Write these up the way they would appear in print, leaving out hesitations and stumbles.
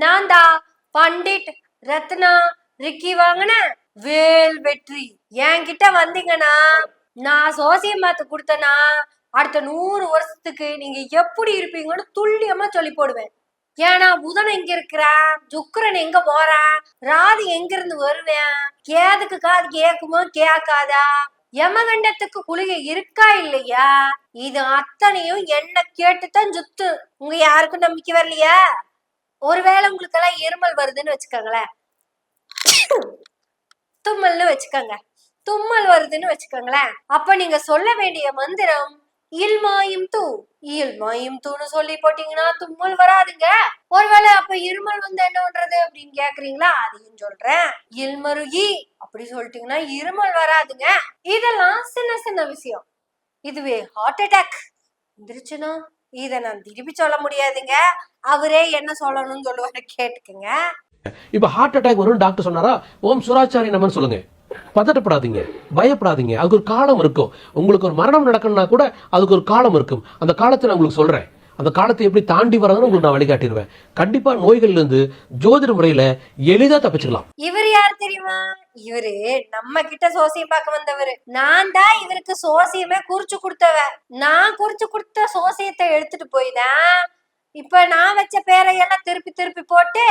நான் தான் பண்டிட் ரத்னா ரிக்கி வாங்கின வேல் வெற்றி. என்கிட்ட வந்தீங்கன்னா நான் சோசியம் பார்த்து கொடுத்தனா அடுத்த 100 வருஷத்துக்கு நீங்க எப்படி இருப்பீங்கன்னு துல்லியமா சொல்லி போடுவேன். ஏன்னா புதன் எங்க இருக்கிறான், சுக்கிரன் எங்க போறான், ராதி எங்க இருந்து வருவேன், கேதுக்கு காது கேக்குமோ கேட்காதா, யமகண்டத்துக்கு குளிகை இருக்கா இல்லையா, இது அத்தனையும் என்ன கேட்டுதான் சுத்து. உங்க யாருக்கும் நம்பிக்கை வரலையா? ஒருவேளை உங்களுக்கு எல்லாம் இருமல் வருதுன்னு வச்சுக்கோங்களேன், தும்மல்னு வச்சுக்கோங்க, தும்மல் வருதுன்னு வச்சுக்கோங்களேன், அப்ப நீங்க சொல்ல வேண்டிய மந்திரம் இல்மாயும் தூ. இல்மாயும் தூன்னு சொல்லி போட்டீங்கன்னா தும்மல் வராதுங்க. ஒருவேளை அப்ப இருமல் வந்து என்ன பண்றது அப்படின்னு கேக்குறீங்களா, அதையும் சொல்றேன். இல்மருகி அப்படி சொல்லிட்டீங்கன்னா இருமல் வராதுங்க. இதெல்லாம் சின்ன சின்ன விஷயம். இதுவே ஹார்ட் அட்டாக் வந்துருச்சுன்னா இத நான் திருப்பி சொல்ல முடியாதுங்க. அவரே என்ன சொல்லணும்னு சொல்லுவாரு, கேட்டுக்குங்க. இப்ப ஹார்ட் அட்டாக் வரும் டாக்டர் சொன்னாரா, ஓம் சுராச்சாரி நமன் சொல்லுங்க. பதட்டப்படாதீங்க, பயப்படாதீங்க. அதுக்கு ஒரு காலம் இருக்கும். உங்களுக்கு ஒரு மரணம் நடக்கணும்னா கூட அதுக்கு ஒரு காலம் இருக்கும். அந்த காலத்தை நான் உங்களுக்கு சொல்றேன். அந்த காலத்தை எப்படி தாண்டி வரதுன்னு உங்களுக்கு நான் வழிகாட்டிடுவேன். கண்டிப்பா நோய்கள்ல இருந்து ஜோதிட முறையில எளிதா தப்பிச்சுக்கலாம். இவர் யார் தெரியுமா? இவரு நம்ம கிட்ட சோசியம் பார்க்க வந்தவரு. நான் தான் இவருக்கு சோசியமே குறிச்சு கொடுத்தவ. நான் குறிச்சு கொடுத்த சோசியத்தை எடுத்துட்டு போய் தான் இப்ப நான் வச்ச பேரையெல்லாம் திருப்பி திருப்பி போட்டு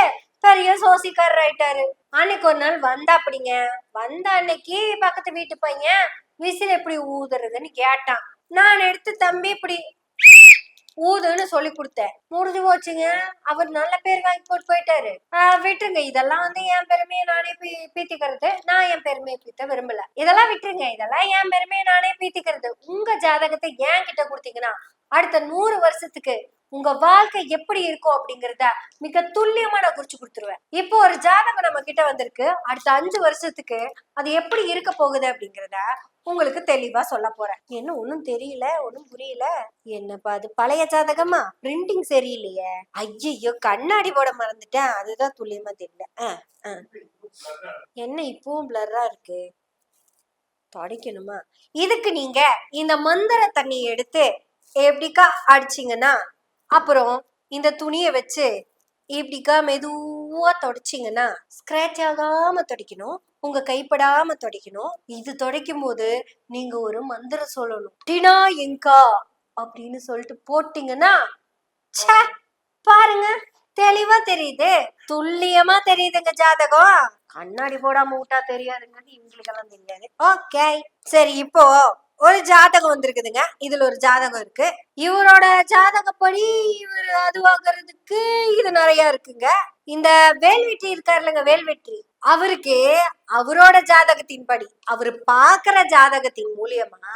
பெரிய சோசிக்காரர் ஆயிட்டாரு. அன்னைக்கு ஒரு நாள் வந்தா அப்படிங்க, வந்த அன்னைக்கு பக்கத்து வீட்டு பையன் விசில் எப்படி ஊதுறதுன்னு கேட்டான். நான் எடுத்து தம்பி இப்படி ஊதுன்னு சொல்லி கொடுத்தேன். முடிஞ்சு போச்சுங்க. அவர் நல்ல பேர் வாங்கி போட்டு போயிட்டாரு. விட்டுருங்க, இதெல்லாம் வந்து என் பெருமையை நானே பீத்திக்கிறது. நான் என் பெருமையை பீத்த விரும்பல. இதெல்லாம் விட்டுருங்க, இதெல்லாம் என் பெருமையை நானே பீத்திக்கிறது. உங்க ஜாதகத்தை ஏன் கிட்ட கொடுத்தீங்கன்னா அடுத்த 100 வருஷத்துக்கு உங்க வாழ்க்கை எப்படி இருக்கும் அப்படிங்கறத மிக துல்லியமா நான் குறிச்சு கொடுத்துருவேன். இப்போ ஒரு ஜாதகம் நம்ம கிட்ட வந்திருக்கு. அடுத்த 5 வருஷத்துக்கு அது எப்படி இருக்க போகுது அப்படிங்கறத உங்களுக்கு தெளிவா சொல்ல போறேன். என்ன ஒண்ணும் தெரியல, ஒண்ணும் புரியல. என்னப்பா அது பழைய ஜாதகமா, பிரிண்டிங் சரியில்லையே, ஐயோ கண்ணாடி போட மறந்துட்டேன், அதுதான் துல்லியமா தெரியல. என்ன இப்பவும் பிளர்ரா இருக்கு, தொடக்கணுமா? இதுக்கு நீங்க இந்த மந்திர தண்ணியை எடுத்து எப்படிக்கா அடிச்சிங்கன்னா, அப்புறம் இந்த துணியை வச்சு இப்படிக்கா மெதுவா தொடச்சிங்கன்னா, ஸ்கிராச் ஆகாம தொடக்கணும், உங்க கைப்படாம தொடக்கணும். இது தொடக்கும் போது நீங்க ஒரு மந்திரம் சொல்லணும். டினா எங்கா அப்படின்னு சொல்லிட்டு போட்டீங்கன்னா பாருங்க தெளிவா தெரியுது, துல்லியமா தெரியுதுங்க ஜாதகம். கண்ணாடி போடாம விட்டா தெரியாதுங்க, இவங்களுக்கெல்லாம் தெரியாது. ஓகே சரி, இப்போ ஒரு ஜாதகம் வந்திருக்குதுங்க. இதுல ஒரு ஜாதகம் இருக்கு. இவரோட ஜாதகப்படி இவர் அதுவாகிறதுக்கு இது நிறைய இருக்குங்க. இந்த வேல்வெற்றி இருக்காருலங்க, வேல்வெற்றி, அவருக்கு அவரோட ஜாதகத்தின்படி அவரு பாக்குற ஜாதகத்தின் மூலியமா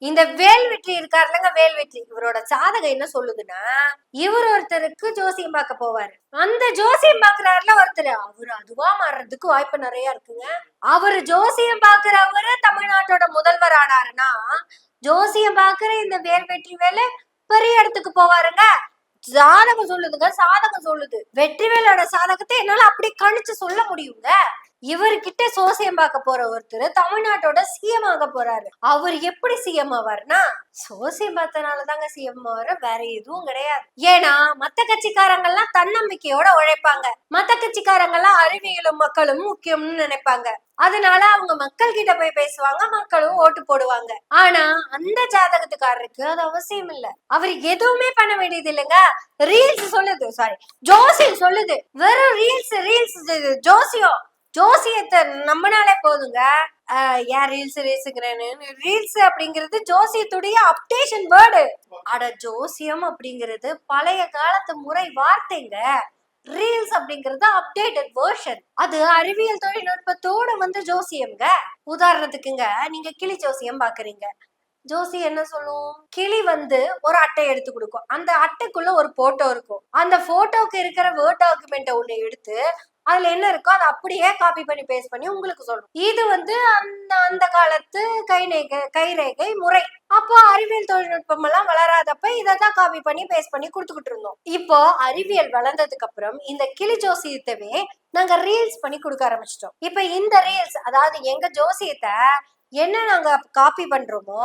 இந்த வேல்வெற்றி இருக்காருலங்க, வேல்வெற்றி, இவரோட ஜாதகம் என்ன சொல்லுதுன்னா, இவர் ஒருத்தருக்கு ஜோசியம் பார்க்க போவாரு. அந்த ஜோசியம் பாக்குறாருல ஒருத்தர், அவரு அதுவா மாறுறதுக்கு வாய்ப்பு நிறைய இருக்குங்க. அவரு ஜோசியம் பாக்குறவரு தமிழ்நாட்டோட முதல்வர் ஆனாருன்னா, ஜோசியம் பாக்குற இந்த வேல்வெற்றி வேலை பெரிய இடத்துக்கு போவாருங்க. ஜாதகம் சொல்லுதுங்க, சாதகம் சொல்லுது. வெற்றிவேலோட சாதகத்தை என்னால அப்படி கணிச்சு சொல்ல முடியுங்க. இவர்கிட்ட சோசியம் பார்க்க போற ஒருத்தர் தமிழ்நாட்டோட சிஎம் ஆக போறாரு. அவர் எப்படி சிஎம் ஆவாருன்னா, சோசியம் பார்த்தனாலதாங்க சிஎம் ஆவாரு, வேற எதுவும் கிடையாது. ஏன்னா மத்த கட்சிக்காரங்கெல்லாம் தன்னம்பிக்கையோட உழைப்பாங்க. மத்த கட்சிக்காரங்கெல்லாம் அறிவியலும் மக்களும் முக்கியம்னு நினைப்பாங்க. அதனால அவங்க மக்கள் கிட்ட போய் பேசுவாங்க, மக்களும் ஓட்டு போடுவாங்க. ஆனா அந்த ஜாதகத்துக்காரருக்கு அது அவசியம் இல்ல. அவர் எதுவுமே பண்ண வேண்டியது இல்லைங்க. ரீல்ஸ் சொல்லுது, சாரி ஜோசியம் சொல்லுது, வெறும் ரீல்ஸ் ஜோசியம், ஜோசியத்தை நம்பினாலே போதுங்க. ஏன் ரீல்ஸுங்கிறேன்னு, ரீல்ஸ் அப்படிங்கிறது ஜோசியத்துடைய அப்டேஷன் வேர்டு. அட ஜோசியம் அப்படிங்கிறது பழைய காலத்து முறை வார்த்தைங்க. ரீல்ஸ் அப்படிங்கிறது அப்டேட்டட் வெர்ஷன். அது அறிவியல் தொழில்நுட்பத்தோட வந்து ஜோசியம்ங்க. உதாரணத்துக்குங்க, நீங்க கிளி ஜோசியம் பாக்குறீங்க. ஜோசி என்ன சொல்லும், கிளி வந்து ஒரு அட்டை எடுத்து கொடுக்கும். அந்த அட்டைக்குள்ள ஒரு போட்டோ இருக்கும். அந்த போட்டோக்கு இருக்கிற வேர்ட் டாக்குமெண்ட்டை ஒண்ணு எடுத்து அதுல என்ன இருக்கோ அதை அப்படியே காப்பி பண்ணி பேஸ்ட் பண்ணி உங்களுக்கு சொல்லும். இது வந்து அந்த காலத்து கைரேகை முறை. அப்போ அறிவியல் தொழில்நுட்பம் எல்லாம் வளராதப்ப இதான் காப்பி பண்ணி பேஸ்ட் பண்ணி கொடுத்துக்கிட்டு இருந்தோம். இப்போ அறிவியல் வளர்ந்ததுக்கு அப்புறம் இந்த கிளி ஜோசியத்தவே நாங்க ரீல்ஸ் பண்ணி கொடுக்க ஆரம்பிச்சிட்டோம். இப்ப இந்த ரீல்ஸ், அதாவது எங்க ஜோசியத்தை என்ன நாங்க காப்பி பண்றோமோ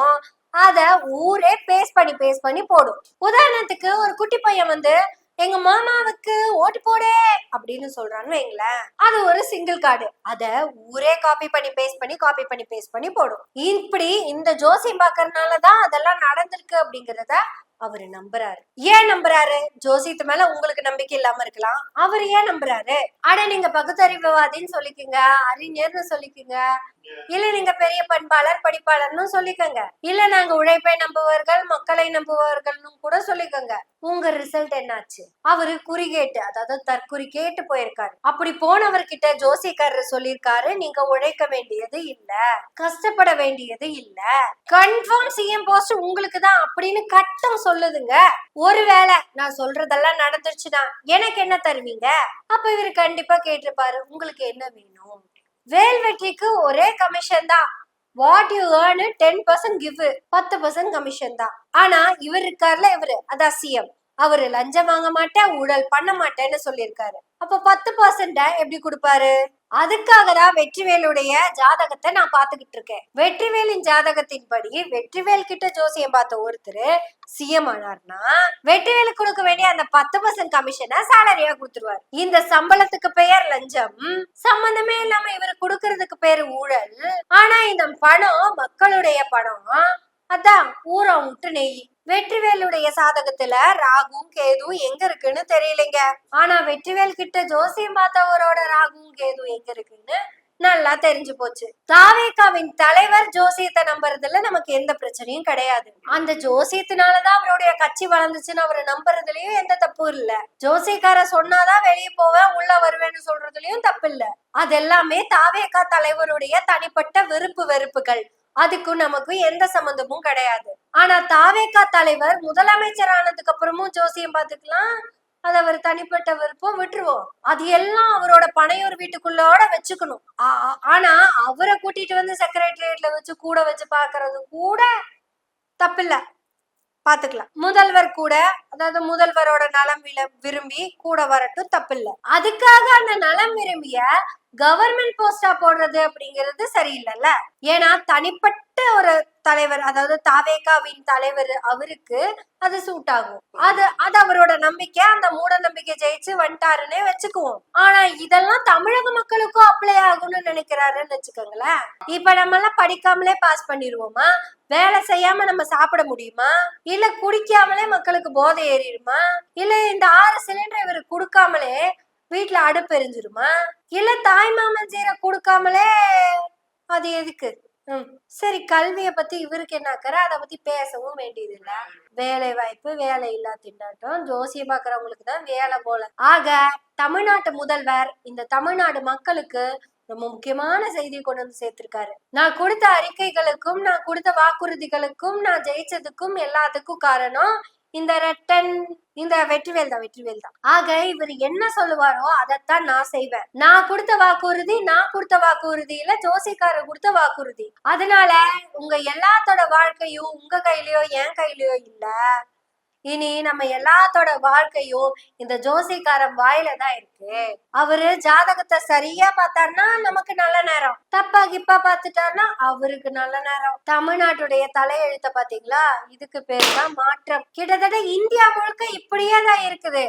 அத ஊரே பேஸ்ட் பண்ணி போடும். உதாரணத்துக்கு ஒரு குட்டி பையன் வந்து எங்க மாமாவுக்கு ஓட்டு போடு அப்படின்னு சொல்றான்னு வைங்களேன், அது ஒரு சிங்கிள் கார்டு. அத ஊரே காப்பி பண்ணி பேஸ்ட் பண்ணி போடும். இப்படி இந்த ஜோசியம் பாக்கறதுனாலதான் அதெல்லாம் நடந்திருக்கு அப்படிங்கறத அவரு நம்புறாரு. ஏன் நம்புறாரு? ஜோசியத்து மேல உங்களுக்கு நம்பிக்கை இல்லாம இருக்கலாம், அவரு ஏன் நம்புறாரு? ஆனா நீங்க பகுத்தறிவுவாதின்னு சொல்லிக்கங்க, அறிஞர்னு சொல்லிக்கங்க, இல்ல நீங்க பெரிய பண்பாளர் படிப்பாளர்னு சொல்லிக்கங்க, இல்ல நாங்க உழைப்பை நம்புவர்கள் மக்களை நம்புவர்கள்னு கூட சொல்லிக்கங்க. உங்க ரிசல்ட் என்னாச்சு? அவரு குறிகேட்டு, அதாவது தற்குறி கேட்டு போயிருக்காரு. அப்படி போனவர்கிட்ட ஜோசியக்காரர் சொல்லியிருக்காரு, நீங்க உழைக்க வேண்டியது இல்ல, கஷ்டப்பட வேண்டியது இல்ல, கன்ஃபார்ம் சிஎம் போஸ்ட் உங்களுக்கு தான் அப்படின்னு கட்டம் சொல்லுதுங்க. ஒருவேளை நான் சொல்றதெல்லாம் நடந்துருச்சுன்னா எனக்கு என்ன தருவீங்க? அப்ப இவரு கண்டிப்பா கேட்டிருப்பாரு, உங்களுக்கு என்ன வேணும்? வேல் வெற்றிக்கு ஒரே கமிஷன் தான், what you earn 10% give, 10% commission தான். ஆனா இவர் இருக்காருல, இவரு அதான் சிஎம், அவரு லஞ்சம் வாங்க மாட்டேன் ஊழல் பண்ண மாட்டேன்னு சொல்லியிருக்காரு. அப்ப 10% எப்படி கொடுப்பாரு? அதுக்காக தான் வெற்றிவேலுடைய ஜாதகத்தை நான் பாத்துக்கிட்டு இருக்கேன். வெற்றிவேலின் ஜாதகத்தின்படி வெற்றிவேல் கிட்ட ஜோசியம் பார்த்த ஒருத்தர் சிஎம் ஆனார்னா வெற்றிவேலு கொடுக்க வேண்டிய அந்த 10% கமிஷனை சாலரியா கொடுத்துருவாரு. இந்த சம்பளத்துக்கு பெயர் லஞ்சம், சம்பந்தமே இல்லாம இவர் கொடுக்கறதுக்கு பேரு ஊழல். ஆனா இந்த பணம் மக்களுடைய பணம், அதான் ஊரை விட்டு நெய். வெற்றிவேலுடைய சாதகத்துல ராகும் கேது எங்க இருக்குன்னு தெரியலைங்க. ஆனா வெற்றிவேல் கிட்ட ஜோசியம் பார்த்தவரோட ராகும் கேது எங்க இருக்குன்னு நல்லா தெரிஞ்சு போச்சு. தாவேகாவின் தலைவர் ஜோசியத்தை நம்புறதுல நமக்கு எந்த பிரச்சனையும் கிடையாது. அந்த ஜோசியத்தினாலதான் அவருடைய கட்சி வளர்ந்துச்சுன்னு அவரை நம்புறதுலயும் எந்த தப்பும் இல்ல. ஜோசியக்கார சொன்னாதான் வெளியே போவேன் உள்ள வருவேன்னு சொல்றதுலயும் தப்பு இல்ல. அது எல்லாமே தாவேகா தலைவருடைய தனிப்பட்ட விருப்பு வெறுப்புகள், அதுக்கும் நமக்கு எந்த சம்பந்தமும் கிடையாது. ஆனா தாவேகா தலைவர் முதலமைச்சர் ஆனதுக்கு அப்புறமும் ஜோசியம் பார்த்துக்கலாம், அது அவர் தனிப்பட்ட விருப்பம், விட்டுருவோம். அது எல்லாம் அவரோட பனையூர் வீட்டுக்குள்ளோட வச்சுக்கணும். ஆனா அவரை கூட்டிட்டு வந்து செக்ரட்டரியேட்ல வச்சு கூட வச்சு பாக்குறது கூட தப்பில்ல, பாத்துக்கலாம். முதல்வர் கூட, அதாவது முதல்வரோட நலம் விரும்பி கூட வரட்டும், தப்பில்லை. அதுக்காக அந்த நலம் விரும்பிய கவர்மெண்ட் போஸ்டா போடுறது அப்படிங்கிறது சரியில்லைல்ல. ஏன்னா தனிப்பட்ட ஒரு தலைவர், அதாவது தாவேகாவின் தலைவர், அவருக்கு அது சூட் ஆகும். அது அவரோட நம்பிக்கை, அந்த மூட நம்பிக்கை ஜெயிச்சு வந்துட்டாருன்னே வச்சுக்குவோம். ஆனா இதெல்லாம் தமிழக மக்களுக்கும் அப்ளை ஆகும்னு நினைக்கிறாருன்னு வச்சுக்கோங்களேன். இப்ப நம்ம எல்லாம் படிக்காமலே பாஸ் பண்ணிடுவோமா? வேலை செய்யாம நம்ம சாப்பிட முடியுமா? இல்ல குடிக்காமலே மக்களுக்கு போதை ஏறிடுமா? இல்ல இந்த 6 சிலிண்டர் இவரு கொடுக்காமலே வீட்டுல அடுப்பு எரிஞ்சிருமா? இல்ல தாய்மாமன் சீரை கொடுக்காமலே அது எதுக்கு? சரி, கல்விய பத்தி இவருக்கு என்ன அக்கறை? அதை பத்தி பேசவும் வேண்டியது இல்ல. வேலை வாய்ப்பு, வேலை இல்லா திண்டாட்டம், ஜோசியம் பாக்குறவங்களுக்கு தான் வேலை போல. ஆக தமிழ்நாட்டு முதல்வர் இந்த தமிழ்நாடு மக்களுக்கு ரொம்ப முக்கியமான செய்தியை கொண்டு வந்து சேர்த்திருக்காரு. நான் கொடுத்த அறிக்கைகளுக்கும் நான் கொடுத்த வாக்குறுதிகளுக்கும் நான் ஜெயிச்சதுக்கும் எல்லாத்துக்கும் காரணம் இந்த ரெட்டன், இந்த வெற்றிவேல் தான். ஆக இவர் என்ன சொல்லுவாரோ அதைத்தான் நான் செய்வேன். நான் கொடுத்த வாக்குறுதியில ஜோசிக்காரர் கொடுத்த வாக்குறுதி. அதனால உங்க எல்லாத்தோட வாழ்க்கையும் உங்க கையிலயோ என் கையிலயோ இல்ல. இனி நம்ம எல்லாத்தோட வாழ்க்கையும் இந்த ஜோசிக்காரன் வாயில தான் இருக்கு. அவரு ஜாதகத்தை சரியா பார்த்தாருன்னா நமக்கு நல்ல நேரம், தப்பா கிப்பா பார்த்துட்டாருன்னா அவருக்கு நல்ல நேரம். தமிழ்நாட்டுடைய தலையெழுத்த பாத்தீங்களா? இதுக்கு பேரு தான் மாற்றம். கிட்டத்தட்ட இந்தியா முழுக்க இப்படியே தான் இருக்குது.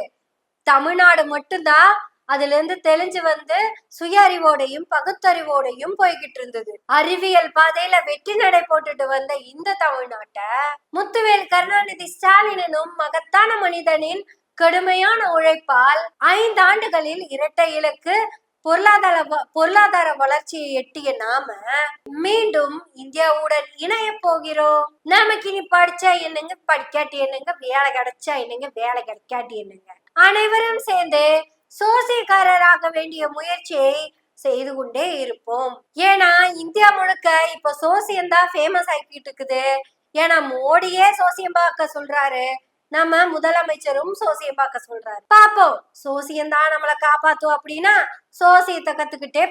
தமிழ்நாடு மட்டும்தான் அதுல இருந்து தெளிஞ்சு வந்து சுய அறிவோடையும் பகுத்தறிவோடையும் போய்கிட்டு இருந்தது. அறிவியல் பாதையில வெற்றி நடை போட்டுட்டு வந்த இந்த தமிழ்நாட்டை முத்துவேல் கருணாநிதி ஸ்டாலின் எனும் மகத்தான மனிதனின் கடுமையான உழைப்பால் 5 ஆண்டுகளில் இரட்டை இலக்கு பொருளாதார வளர்ச்சியை எட்டிய நாம மீண்டும் இந்தியாவுடன் இணைய போகிறோம். நமக்கு இனி படிச்சா என்னங்க, படிக்காட்டி என்னங்க, வேலை கிடைச்சா என்னங்க, வேலை கிடைக்காட்டி என்னங்க, அனைவரும் சேர்ந்து சோசியக்காரராக வேண்டிய முயற்சியை செய்து கொண்டே இருப்போம். ஏன்னா இந்தியா முழுக்க இப்ப சோசியம் தான் ஃபேமஸ் ஆகிட்டு இருக்குது. ஏன்னா மோடியே சோசியம் பார்க்க சொல்றாரு, நம்ம முதலமைச்சரும் சோசியம் பார்க்க சொல்றாரு. பாப்போம், சோசியம் தான் நம்மளை காப்பாத்தும் அப்படின்னா சோசியத்தை கத்துக்கிட்டே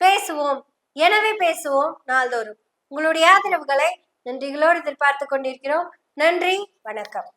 பேசுவோம். எனவே பேசுவோம் நாள்தோறும். உங்களுடைய ஆதரவுகளை நன்றிகளோடு எதிர்பார்த்து கொண்டிருக்கிறோம். நன்றி, வணக்கம்.